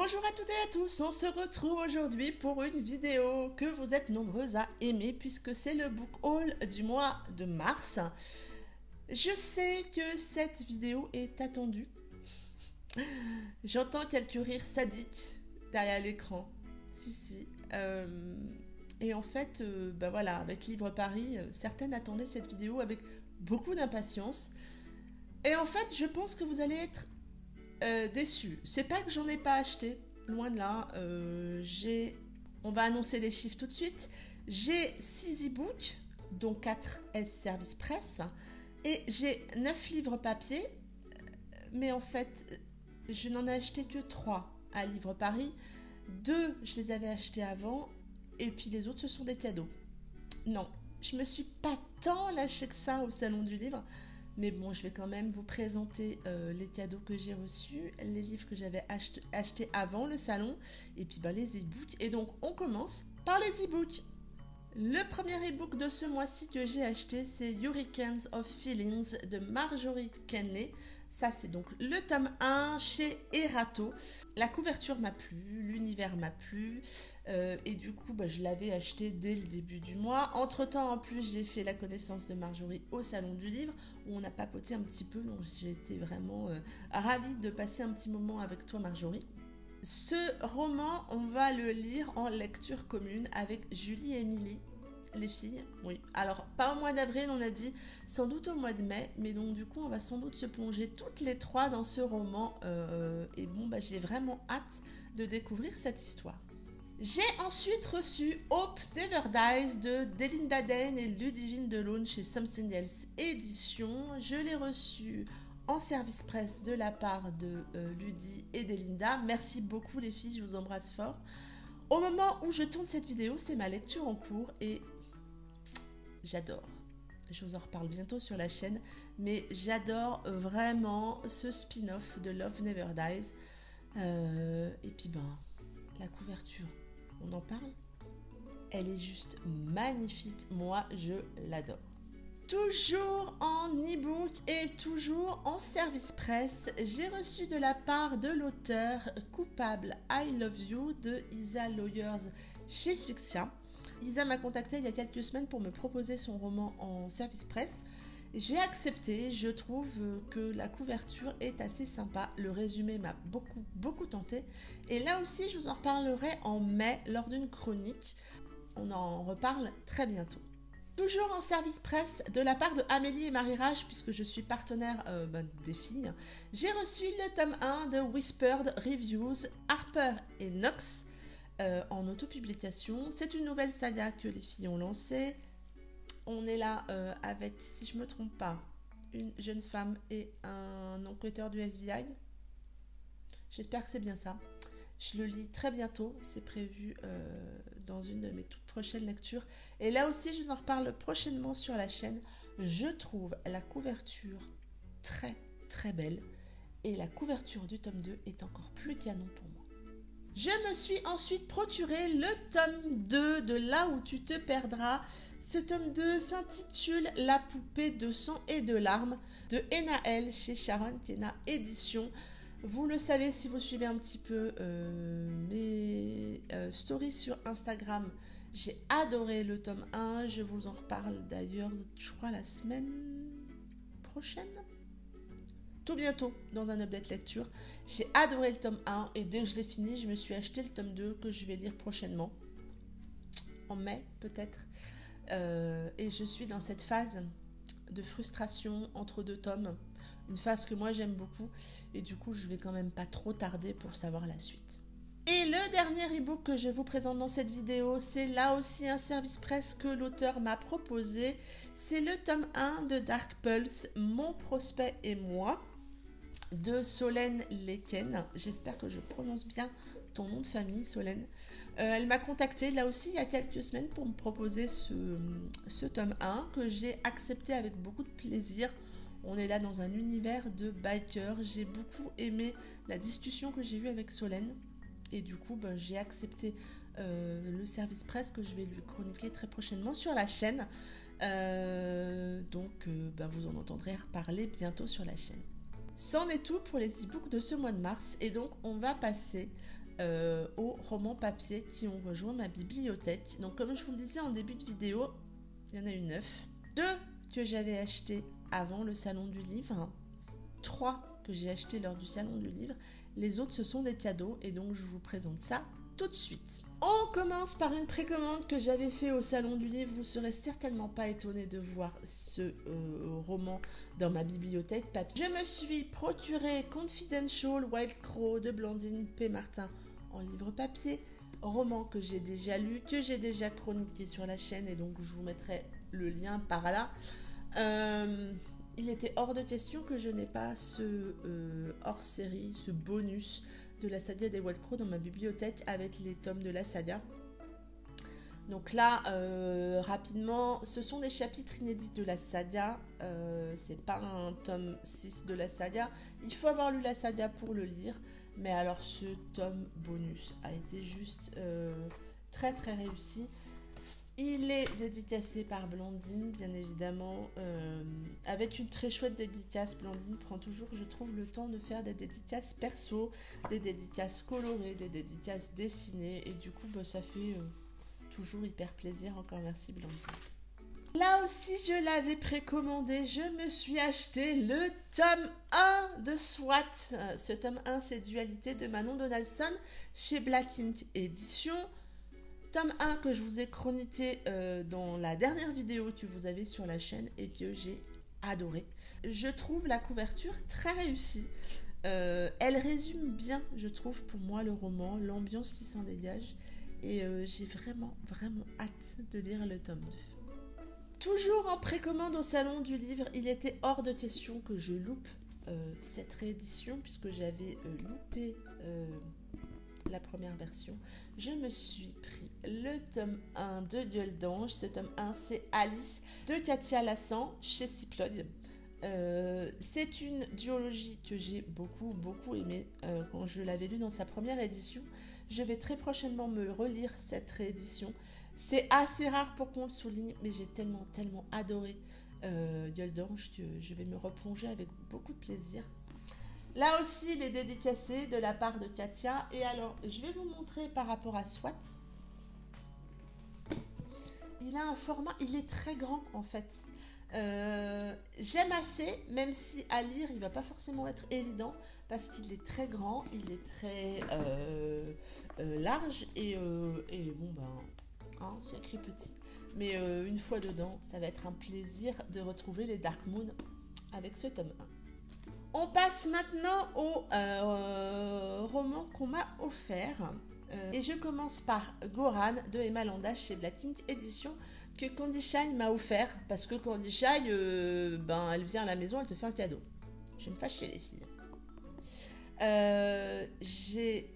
Bonjour à toutes et à tous, on se retrouve aujourd'hui pour une vidéo que vous êtes nombreuses à aimer puisque c'est le book haul du mois de mars. Je sais que cette vidéo est attendue. J'entends quelques rires sadiques derrière l'écran. Si. Et en fait, voilà, avec Livre Paris, certaines attendaient cette vidéo avec beaucoup d'impatience. Et en fait, je pense que vous allez être déçus. C'est pas que j'en ai pas acheté, loin de là. On va annoncer les chiffres tout de suite. J'ai 6 e-books, dont 4 S-Service Press, et j'ai 9 livres papier, mais en fait, je n'en ai acheté que 3 à Livre Paris. 2, je les avais achetés avant, et puis les autres, ce sont des cadeaux. Non, je me suis pas tant lâchée que ça au Salon du Livre. Mais bon, je vais quand même vous présenter les cadeaux que j'ai reçus, les livres que j'avais achetés avant le salon, et puis les e-books. Et donc, on commence par les e-books. Le premier e-book de ce mois-ci que j'ai acheté, c'est Hurricanes of Feelings de Marjorie Kenley. Ça, c'est donc le tome 1 chez Erato. La couverture m'a plu, l'univers m'a plu, et du coup, je l'avais acheté dès le début du mois. Entre-temps, en plus, j'ai fait la connaissance de Marjorie au Salon du Livre, où on a papoté un petit peu, donc j'ai été vraiment ravie de passer un petit moment avec toi, Marjorie. Ce roman, on va le lire en lecture commune avec Julie et Émilie. Les filles, oui. Alors, pas au mois d'avril, on a dit, sans doute au mois de mai, mais donc du coup, on va sans doute se plonger toutes les 3 dans ce roman. Et bon, j'ai vraiment hâte de découvrir cette histoire. J'ai ensuite reçu Hope Never Dies de Delinda Dane et Ludivine Delaune chez Something Else Éditions. Je l'ai reçu en service presse de la part de Ludie et Delinda. Merci beaucoup les filles, je vous embrasse fort. Au moment où je tourne cette vidéo, c'est ma lecture en cours et j'adore. Je vous en reparle bientôt sur la chaîne, mais j'adore vraiment ce spin-off de Love Never Dies. Et puis la couverture, on en parle. Elle est juste magnifique. Moi, je l'adore. Toujours en e-book et toujours en service presse, j'ai reçu de la part de l'auteur Coupable I Love You de Isa Lawyers chez Fixia. Isa m'a contacté il y a quelques semaines pour me proposer son roman en service presse. J'ai accepté, je trouve que la couverture est assez sympa. Le résumé m'a beaucoup tenté. Et là aussi, je vous en reparlerai en mai lors d'une chronique. On en reparle très bientôt. Toujours en service presse, de la part de Amélie et Marie Rage, puisque je suis partenaire des filles, j'ai reçu le tome 1 de Whispered Reviews, Harper et Knox, en autopublication. C'est une nouvelle saga que les filles ont lancée. On est là avec, si je ne me trompe pas, une jeune femme et un enquêteur du FBI. J'espère que c'est bien ça. Je le lis très bientôt, c'est prévu dans une de mes toutes prochaines lectures. Et là aussi, je vous en reparle prochainement sur la chaîne. Je trouve la couverture très belle. Et la couverture du tome 2 est encore plus canon pour moi. Je me suis ensuite procuré le tome 2 de Là où tu te perdras. Ce tome 2 s'intitule La poupée de sang et de larmes de Enaël chez Sharon Kena Éditions. Vous le savez si vous suivez un petit peu mes stories sur Instagram. J'ai adoré le tome 1. Je vous en reparle d'ailleurs, je crois, la semaine prochaine. Tout bientôt dans un update lecture. J'ai adoré le tome 1 et dès que je l'ai fini, je me suis acheté le tome 2 que je vais lire prochainement. En mai peut-être. Et je suis dans cette phase de frustration entre 2 tomes. Une phase que moi j'aime beaucoup et du coup je vais quand même pas trop tarder pour savoir la suite. Et le dernier e-book que je vous présente dans cette vidéo, c'est là aussi un service presse que l'auteur m'a proposé. C'est le tome 1 de Dark Pulse, Mon prospect et moi, de Solène Leken. J'espère que je prononce bien ton nom de famille, Solène. Elle m'a contacté là aussi il y a quelques semaines pour me proposer ce tome 1 que j'ai accepté avec beaucoup de plaisir. On est là dans un univers de bikers. J'ai beaucoup aimé la discussion que j'ai eue avec Solène. Et du coup, j'ai accepté le service presse que je vais lui chroniquer très prochainement sur la chaîne. Donc, vous en entendrez reparler bientôt sur la chaîne. C'en est tout pour les e-books de ce mois de mars. Et donc, on va passer aux romans papier qui ont rejoint ma bibliothèque. Donc comme je vous le disais en début de vidéo, il y en a eu 9. 2 que j'avais achetés avant le salon du livre, 3 que j'ai achetés lors du salon du livre. Les autres, ce sont des cadeaux et donc je vous présente ça tout de suite. On commence par une précommande que j'avais fait au salon du livre. Vous serez certainement pas étonnés de voir ce roman dans ma bibliothèque papier. Je me suis procuré Confidential Wild Crow de Blandine P. Martin en livre papier, roman que j'ai déjà lu, que j'ai déjà chroniqué sur la chaîne et donc je vous mettrai le lien par là. Il était hors de question que je n'ai pas ce hors-série, ce bonus de la saga des Wild Crow dans ma bibliothèque avec les tomes de la saga. Donc là, rapidement, ce sont des chapitres inédits de la saga. C'est pas un tome 6 de la saga. Il faut avoir lu la saga pour le lire. Mais alors, ce tome bonus a été juste très très réussi. Il est dédicacé par Blandine, bien évidemment, avec une très chouette dédicace. Blandine prend toujours, je trouve, le temps de faire des dédicaces perso, des dédicaces colorées, des dédicaces dessinées, et du coup, bah, ça fait toujours hyper plaisir. Encore merci, Blandine. Là aussi, je l'avais précommandé, je me suis acheté le tome 1 de SWAT. Ce tome 1, c'est Dualité de Manon Donaldson chez Black Ink Éditions. Tome 1 que je vous ai chroniqué dans la dernière vidéo que vous avez sur la chaîne et que j'ai adoré. Je trouve la couverture très réussie. Elle résume bien, je trouve, pour moi le roman, l'ambiance qui s'en dégage. Et j'ai vraiment hâte de lire le tome 2. Toujours en précommande au salon du livre, il était hors de question que je loupe cette réédition puisque j'avais loupé la première version. Je me suis pris le tome 1 de Gueule d'Ange. Ce tome 1, c'est Alice de Katia Lassan chez Cyploid. C'est une duologie que j'ai beaucoup aimée quand je l'avais lu dans sa première édition. Je vais très prochainement me relire cette réédition. C'est assez rare pour qu'on le souligne, mais j'ai tellement adoré Gueule d'Ange que je vais me replonger avec beaucoup de plaisir. Là aussi, il est dédicacé de la part de Katia. Et alors, je vais vous montrer par rapport à SWAT. Il a un format, il est très grand en fait. J'aime assez, même si à lire, il va pas forcément être évident, parce qu'il est très grand, il est très large, et bon ben, hein, c'est écrit petit. Mais une fois dedans, ça va être un plaisir de retrouver les Dark Moon avec ce tome 1. On passe maintenant au roman qu'on m'a offert. Et je commence par Goran de Emma Landa chez Black Ink Éditions que Candy Shine m'a offert. Parce que Candy Shine, elle vient à la maison, elle te fait un cadeau. Je vais me fâcher les filles. J'ai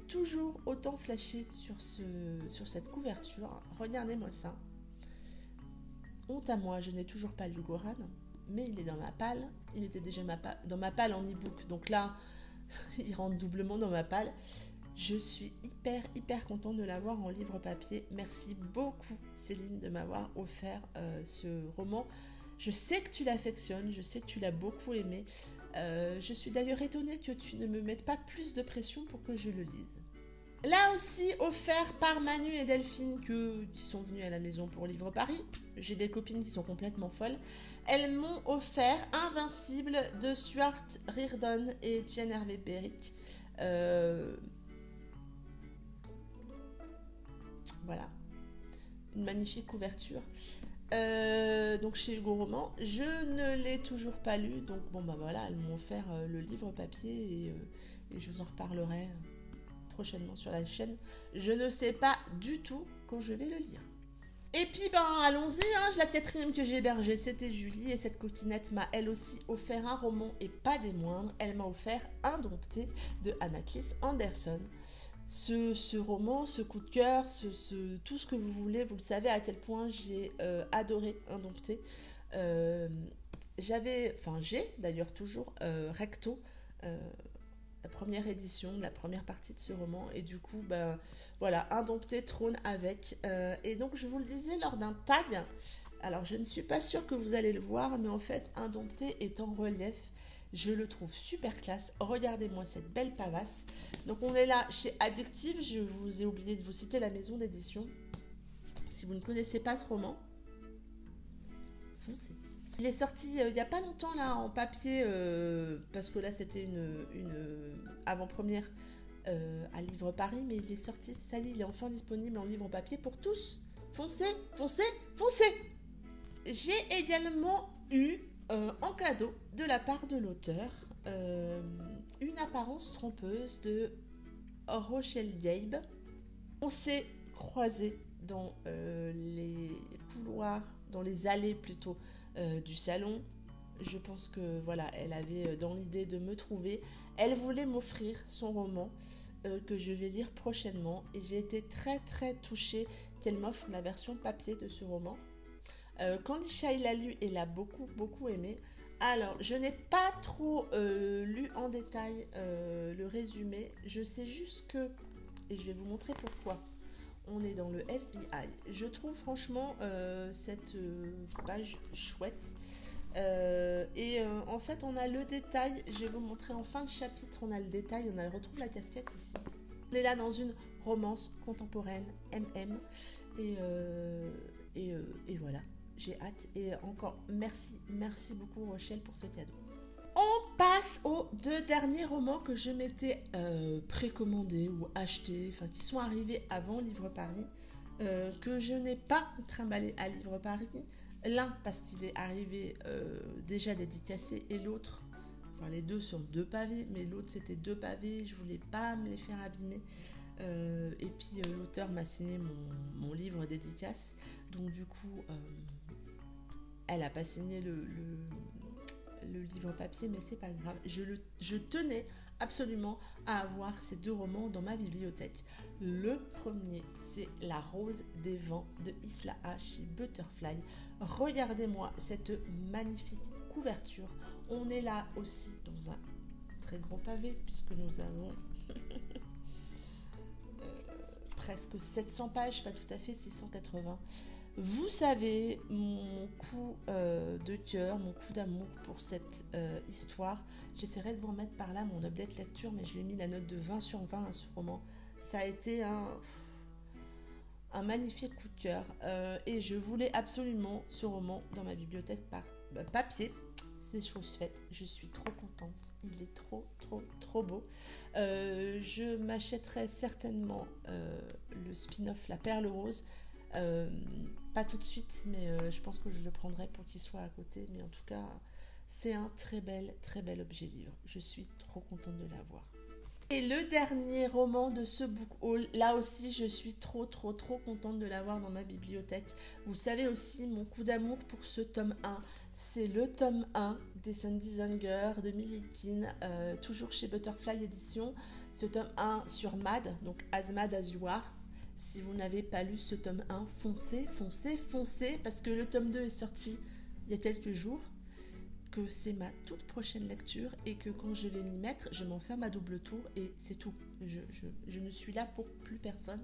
toujours autant flashé sur cette couverture. Regardez-moi ça. Honte à moi, je n'ai toujours pas lu Goran. Mais il est dans ma palle. Il était déjà dans ma palle en e-book. Donc là, il rentre doublement dans ma palle. Je suis hyper contente de l'avoir en livre papier. Merci beaucoup Céline de m'avoir offert ce roman. Je sais que tu l'affectionnes, je sais que tu l'as beaucoup aimé. Je suis d'ailleurs étonnée que tu ne me mettes pas plus de pression pour que je le lise. Là aussi, offert par Manu et Delphine qui sont venues à la maison pour Livre Paris. J'ai des copines qui sont complètement folles. Elles m'ont offert Invincible de Stuart Reardon et Jen Hervé Berwick. Voilà. Une magnifique couverture. Donc chez Hugo Roman. Je ne l'ai toujours pas lu. Donc bon bah voilà, elles m'ont offert le livre papier et je vous en reparlerai prochainement sur la chaîne. Je ne sais pas du tout quand je vais le lire. Et puis allons-y, la quatrième que j'ai hébergée, c'était Julie, et cette coquinette m'a elle aussi offert un roman et pas des moindres. Elle m'a offert Indompté de Anna-Clis Anderson. Ce roman, ce coup de cœur, tout ce que vous voulez, vous le savez à quel point j'ai adoré Indompté. J'ai d'ailleurs toujours Recto, la première édition, la première partie de ce roman, et du coup, voilà, Indompté trône avec. Et donc, je vous le disais lors d'un tag, alors je ne suis pas sûre que vous allez le voir, mais en fait, Indompté est en relief. Je le trouve super classe. Regardez-moi cette belle pavasse. Donc on est là chez Addictive. Je vous ai oublié de vous citer la maison d'édition. Si vous ne connaissez pas ce roman, foncez. Il est sorti il n'y a pas longtemps là en papier, parce que là c'était une avant-première à Livre Paris, mais il est sorti, ça y est, il est enfin disponible en livre papier pour tous. Foncez, foncez, foncez. J'ai également eu en cadeau de la part de l'auteur une apparence trompeuse de Rochelle Gabe. On s'est croisés dans les couloirs, dans les allées plutôt du salon. Je pense que voilà, elle avait dans l'idée de me trouver. Elle voulait m'offrir son roman que je vais lire prochainement et j'ai été très très touchée qu'elle m'offre la version papier de ce roman. Candy Shy l'a lu et l'a beaucoup aimé. Alors, je n'ai pas trop lu en détail le résumé. Je sais juste que, et je vais vous montrer pourquoi, on est dans le FBI. Je trouve franchement cette page chouette. En fait, on a le détail. Je vais vous montrer en fin de chapitre. On a le détail. On retrouve la casquette ici. On est là dans une romance contemporaine, MM. Et voilà. J'ai hâte. Et encore, merci beaucoup Rochelle pour ce cadeau. On passe aux 2 derniers romans que je m'étais précommandés ou achetés, enfin qui sont arrivés avant Livre Paris, que je n'ai pas trimballé à Livre Paris. L'un parce qu'il est arrivé déjà dédicacé et l'autre, enfin les deux sont 2 pavés, mais l'autre c'était 2 pavés, je voulais pas me les faire abîmer. Et puis l'auteur m'a signé mon livre dédicace, donc du coup elle a pas signé le livre papier, mais c'est pas grave. Je tenais absolument à avoir ces 2 romans dans ma bibliothèque. Le premier, c'est La Rose des Vents de Isla H chez Butterfly. Regardez-moi cette magnifique couverture. On est là aussi dans un très gros pavé, puisque nous avons presque 700 pages, pas tout à fait, 680. Vous savez, mon coup de cœur, mon coup d'amour pour cette histoire. J'essaierai de vous remettre par là mon update lecture, mais je lui ai mis la note de 20 sur 20 à ce roman. Ça a été un magnifique coup de cœur. Et je voulais absolument ce roman dans ma bibliothèque par papier. C'est chose faite. Je suis trop contente. Il est trop beau. Je m'achèterai certainement le spin-off La Perle Rose. Pas tout de suite, mais je pense que je le prendrai pour qu'il soit à côté. Mais en tout cas, c'est un très bel objet livre. Je suis trop contente de l'avoir. Et le dernier roman de ce book haul, là aussi, je suis trop contente de l'avoir dans ma bibliothèque. Vous savez aussi mon coup d'amour pour ce tome 1. C'est le tome 1 des Sandy Zanger de Millikin, toujours chez Butterfly Edition. Ce tome 1 sur Mad, donc As Mad As You Are. Si vous n'avez pas lu ce tome 1, foncez, parce que le tome 2 est sorti il y a quelques jours, que c'est ma toute prochaine lecture et que quand je vais m'y mettre, je m'en ferme à double tour et c'est tout. Je ne suis là pour plus personne.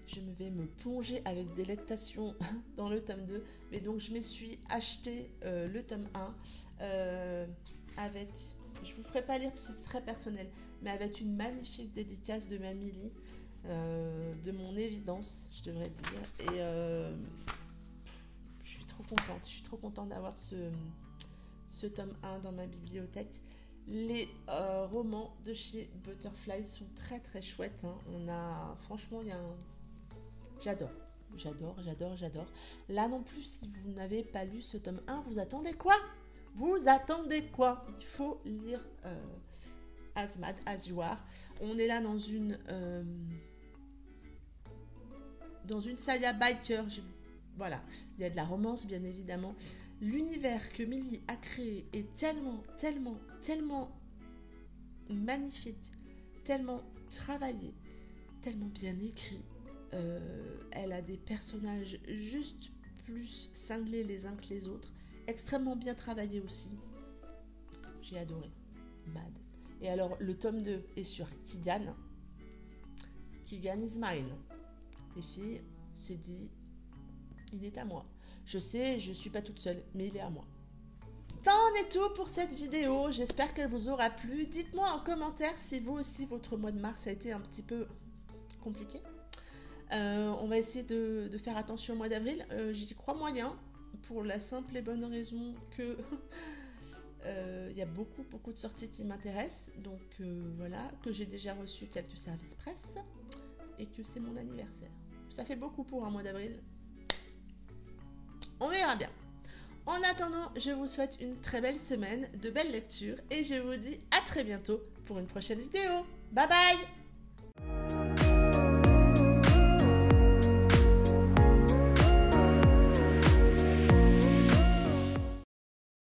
Je vais me plonger avec délectation dans le tome 2. Mais donc, je me suis acheté le tome 1 avec... Je vous ferai pas lire parce que c'est très personnel, mais avec une magnifique dédicace de ma Milly. De mon évidence, je devrais dire, et je suis trop contente d'avoir ce tome 1 dans ma bibliothèque. Les romans de chez Butterfly sont très chouettes, hein. Franchement, j'adore. Là non plus, si vous n'avez pas lu ce tome 1, vous attendez quoi? Il faut lire As Mad As You Are. On est là dans une saga biker. Voilà, il y a de la romance bien évidemment. L'univers que Milly a créé est tellement magnifique, tellement travaillé, tellement bien écrit. Elle a des personnages juste plus cinglés les uns que les autres, extrêmement bien travaillés aussi. J'ai adoré. Mad. Et alors, le tome 2 est sur Keegan. Keegan is mine. Les filles, c'est dit, il est à moi. Je sais, je suis pas toute seule, mais il est à moi. T'en en est tout pour cette vidéo. J'espère qu'elle vous aura plu. Dites-moi en commentaire si vous aussi, votre mois de mars a été un petit peu compliqué. On va essayer de faire attention au mois d'avril. J'y crois moyen, pour la simple et bonne raison que il y a beaucoup de sorties qui m'intéressent. Donc voilà, que j'ai déjà reçu quelques services presse et que c'est mon anniversaire. Ça fait beaucoup pour un mois d'avril. On verra bien. En attendant, je vous souhaite une très belle semaine, de belles lectures et je vous dis à très bientôt pour une prochaine vidéo. Bye bye!